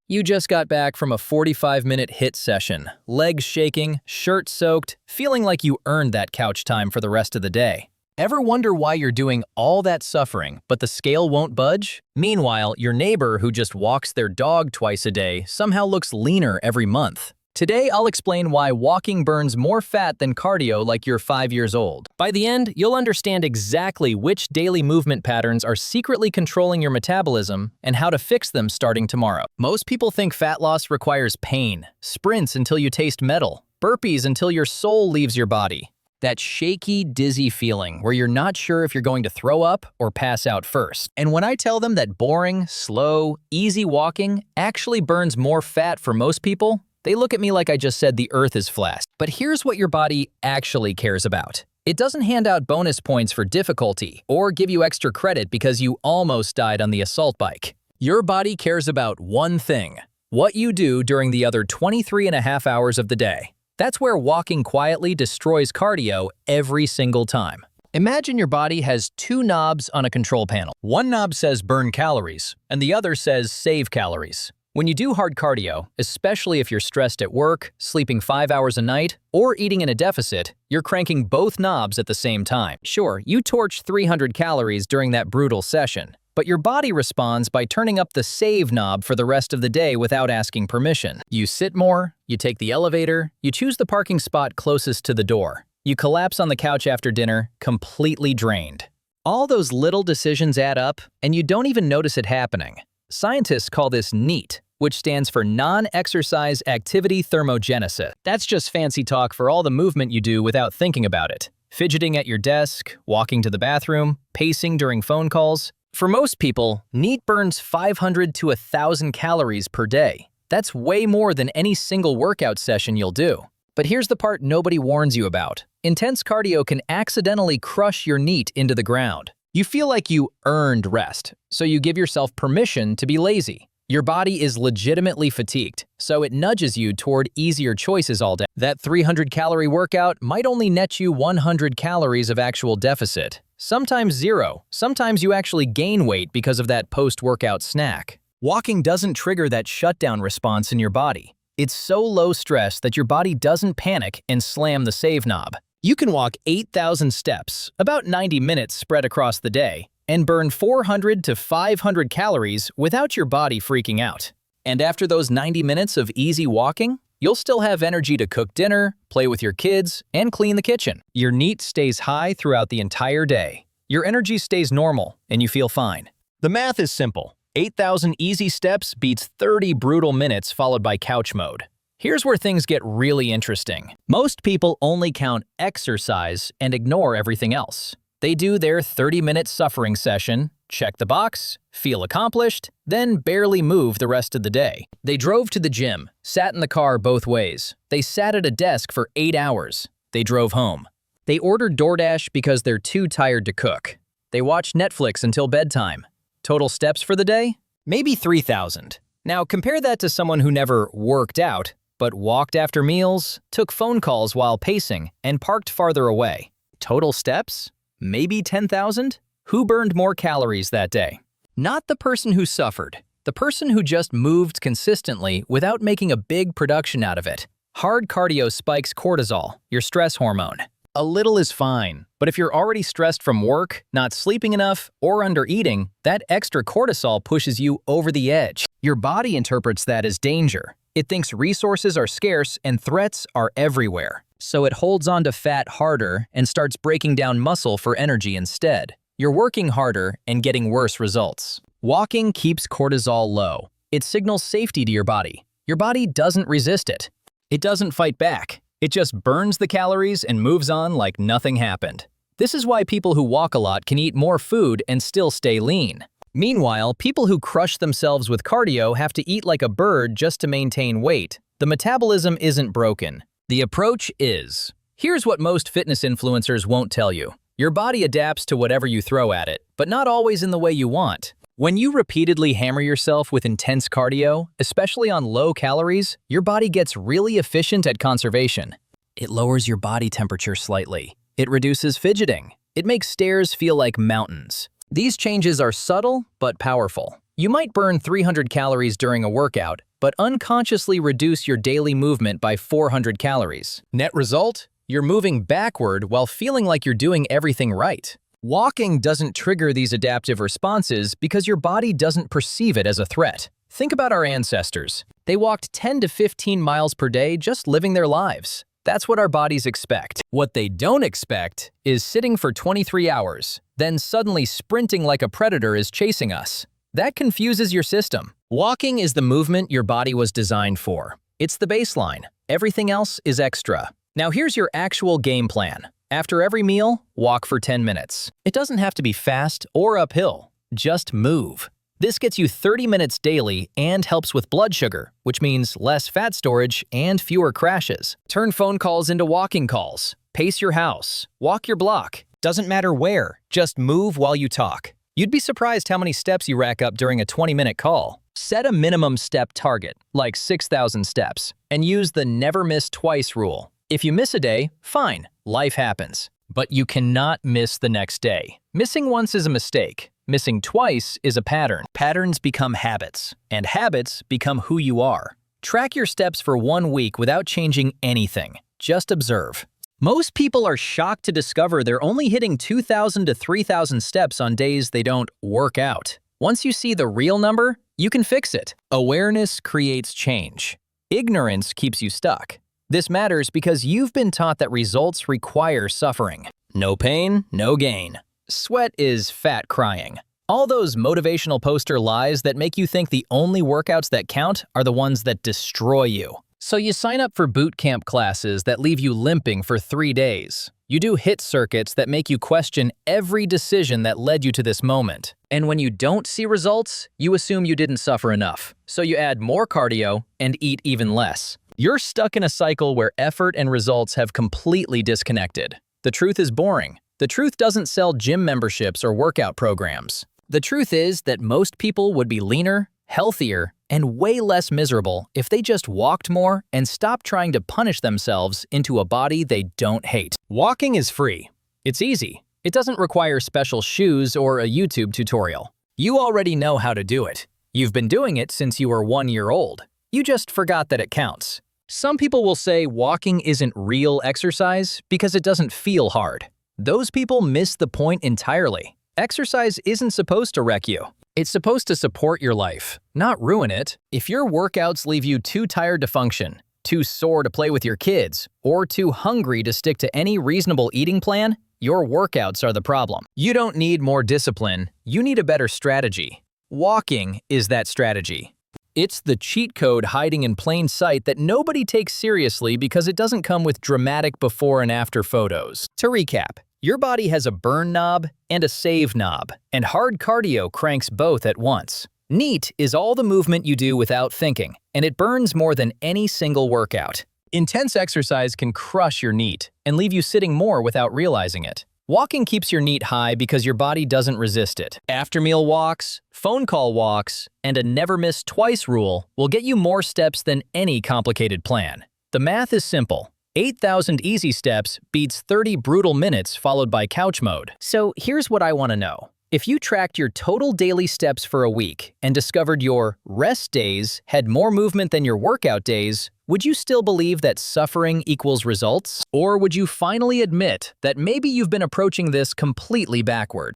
You just got back from a 45-minute HIIT session, legs shaking, shirt soaked, feeling like you earned that couch time for the rest of the day. Ever wonder why you're doing all that suffering, but the scale won't budge? Meanwhile, your neighbor who just walks their dog twice a day somehow looks leaner every month. Today, I'll explain why walking burns more fat than cardio like you're 5 years old. By the end, you'll understand exactly which daily movement patterns are secretly controlling your metabolism and how to fix them starting tomorrow. Most people think fat loss requires pain, sprints until you taste metal, burpees until your soul leaves your body. That shaky, dizzy feeling where you're not sure if you're going to throw up or pass out first. And when I tell them that boring, slow, easy walking actually burns more fat for most people, they look at me like I just said the earth is flat. But here's what your body actually cares about. It doesn't hand out bonus points for difficulty or give you extra credit because you almost died on the assault bike. Your body cares about one thing: what you do during the other 23.5 hours of the day. That's where walking quietly destroys cardio every single time. Imagine your body has two knobs on a control panel. One knob says burn calories, and the other says save calories. When you do hard cardio, especially if you're stressed at work, sleeping 5 hours a night, or eating in a deficit, you're cranking both knobs at the same time. Sure, you torch 300 calories during that brutal session, but your body responds by turning up the save knob for the rest of the day without asking permission. You sit more, you take the elevator, you choose the parking spot closest to the door. You collapse on the couch after dinner, completely drained. All those little decisions add up, and you don't even notice it happening. Scientists call this NEAT, which stands for Non-Exercise Activity Thermogenesis. That's just fancy talk for all the movement you do without thinking about it. Fidgeting at your desk, walking to the bathroom, pacing during phone calls. For most people, NEAT burns 500 to 1,000 calories per day. That's way more than any single workout session you'll do. But here's the part nobody warns you about. Intense cardio can accidentally crush your NEAT into the ground. You feel like you earned rest, so you give yourself permission to be lazy. Your body is legitimately fatigued, so it nudges you toward easier choices all day. That 300-calorie workout might only net you 100 calories of actual deficit. Sometimes 0. Sometimes you actually gain weight because of that post-workout snack. Walking doesn't trigger that shutdown response in your body. It's so low stress that your body doesn't panic and slam the save knob. You can walk 8,000 steps, about 90 minutes spread across the day, and burn 400 to 500 calories without your body freaking out. And after those 90 minutes of easy walking, you'll still have energy to cook dinner, play with your kids, and clean the kitchen. Your NEAT stays high throughout the entire day. Your energy stays normal, and you feel fine. The math is simple. 8,000 easy steps beats 30 brutal minutes followed by couch mode. Here's where things get really interesting. Most people only count exercise and ignore everything else. They do their 30-minute suffering session, check the box, feel accomplished, then barely move the rest of the day. They drove to the gym, sat in the car both ways. They sat at a desk for 8 hours. They drove home. They ordered DoorDash because they're too tired to cook. They watched Netflix until bedtime. Total steps for the day? Maybe 3,000. Now compare that to someone who never worked out, but walked after meals, took phone calls while pacing, and parked farther away. Total steps? Maybe 10,000? Who burned more calories that day? Not the person who suffered. The person who just moved consistently without making a big production out of it. Hard cardio spikes cortisol, your stress hormone. A little is fine, but if you're already stressed from work, not sleeping enough, or under eating, that extra cortisol pushes you over the edge. Your body interprets that as danger. It thinks resources are scarce and threats are everywhere. So it holds on to fat harder and starts breaking down muscle for energy instead. You're working harder and getting worse results. Walking keeps cortisol low. It signals safety to your body. Your body doesn't resist it. It doesn't fight back. It just burns the calories and moves on like nothing happened. This is why people who walk a lot can eat more food and still stay lean. Meanwhile, people who crush themselves with cardio have to eat like a bird just to maintain weight. The metabolism isn't broken. The approach is. Here's what most fitness influencers won't tell you. Your body adapts to whatever you throw at it, but not always in the way you want. When you repeatedly hammer yourself with intense cardio, especially on low calories, your body gets really efficient at conservation. It lowers your body temperature slightly. It reduces fidgeting. It makes stairs feel like mountains. These changes are subtle but powerful. You might burn 300 calories during a workout, but unconsciously reduce your daily movement by 400 calories. Net result? You're moving backward while feeling like you're doing everything right. Walking doesn't trigger these adaptive responses because your body doesn't perceive it as a threat. Think about our ancestors. They walked 10 to 15 miles per day just living their lives. That's what our bodies expect. What they don't expect is sitting for 23 hours, then suddenly sprinting like a predator is chasing us. That confuses your system. Walking is the movement your body was designed for. It's the baseline. Everything else is extra. Now here's your actual game plan. After every meal, walk for 10 minutes. It doesn't have to be fast or uphill. Just move. This gets you 30 minutes daily and helps with blood sugar, which means less fat storage and fewer crashes. Turn phone calls into walking calls. Pace your house. Walk your block. Doesn't matter where, just move while you talk. You'd be surprised how many steps you rack up during a 20-minute call. Set a minimum step target, like 6,000 steps, and use the never miss twice rule. If you miss a day, fine, life happens. But you cannot miss the next day. Missing once is a mistake. Missing twice is a pattern. Patterns become habits, and habits become who you are. Track your steps for 1 week without changing anything. Just observe. Most people are shocked to discover they're only hitting 2,000 to 3,000 steps on days they don't work out. Once you see the real number, you can fix it. Awareness creates change. Ignorance keeps you stuck. This matters because you've been taught that results require suffering. No pain, no gain. Sweat is fat crying. All those motivational poster lies that make you think the only workouts that count are the ones that destroy you. So you sign up for boot camp classes that leave you limping for 3 days. You do HIIT circuits that make you question every decision that led you to this moment. And when you don't see results, you assume you didn't suffer enough. So you add more cardio and eat even less. You're stuck in a cycle where effort and results have completely disconnected. The truth is boring. The truth doesn't sell gym memberships or workout programs. The truth is that most people would be leaner, healthier, and way less miserable if they just walked more and stopped trying to punish themselves into a body they don't hate. Walking is free. It's easy. It doesn't require special shoes or a YouTube tutorial. You already know how to do it. You've been doing it since you were 1 year old. You just forgot that it counts. Some people will say walking isn't real exercise because it doesn't feel hard. Those people miss the point entirely. Exercise isn't supposed to wreck you. It's supposed to support your life, not ruin it. If your workouts leave you too tired to function, too sore to play with your kids, or too hungry to stick to any reasonable eating plan, your workouts are the problem. You don't need more discipline, you need a better strategy. Walking is that strategy. It's the cheat code hiding in plain sight that nobody takes seriously because it doesn't come with dramatic before and after photos. To recap, your body has a burn knob and a save knob, and hard cardio cranks both at once. NEAT is all the movement you do without thinking, and it burns more than any single workout. Intense exercise can crush your NEAT and leave you sitting more without realizing it. Walking keeps your NEAT high because your body doesn't resist it. After-meal walks, phone call walks, and a never-miss-twice rule will get you more steps than any complicated plan. The math is simple. 8,000 easy steps beats 30 brutal minutes followed by couch mode. So here's what I want to know. If you tracked your total daily steps for a week and discovered your rest days had more movement than your workout days, would you still believe that suffering equals results? Or would you finally admit that maybe you've been approaching this completely backward?